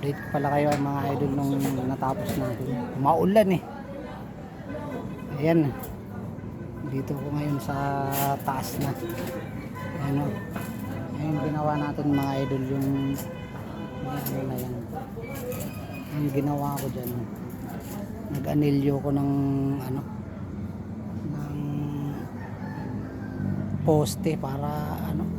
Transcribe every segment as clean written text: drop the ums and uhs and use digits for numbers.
update ko pala kayo mga idol nung natapos natin. Maulan eh. Ayan. Dito ko ngayon sa taas na. Ayan o. Ayan ginawa natin mga idol yung ano na yan. Ang ginawa ko dyan. Nag-anilyo ko ng ano ng poste para ano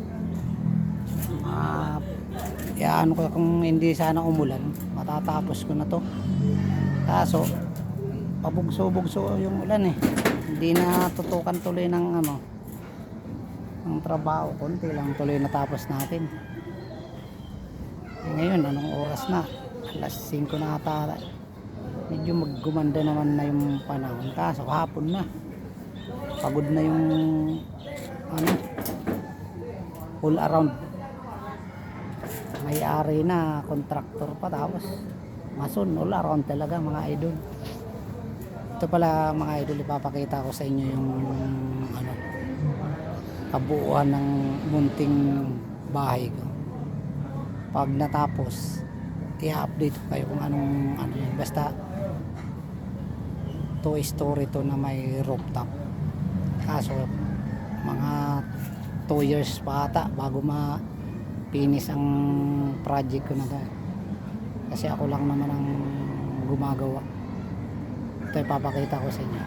ano ko kung hindi sana umulan matatapos ko na to, kaso pabugso-bugso yung ulan eh, hindi na tutukan tuloy ng ano ng trabaho, konti lang tuloy natapos natin. Ngayon anong oras na, alas 5 na ata, medyo maggumanda naman na yung panahon, kaso hapon na pagod na yung ano all around. May-ari na, contractor pa, tapos mason, all around talaga mga idol. Ito pala mga idol, ipapakita ko sa inyo yung ano kabuuan ng munting bahay ko. Pag natapos i-update ko kayo kung anong ano yun. Basta 2 story to na may rooftop, kaso mga 2 years pa ata bago finish ang project ko na to, kasi ako lang naman ang gumagawa. Ito ipapakita ko sa inyo.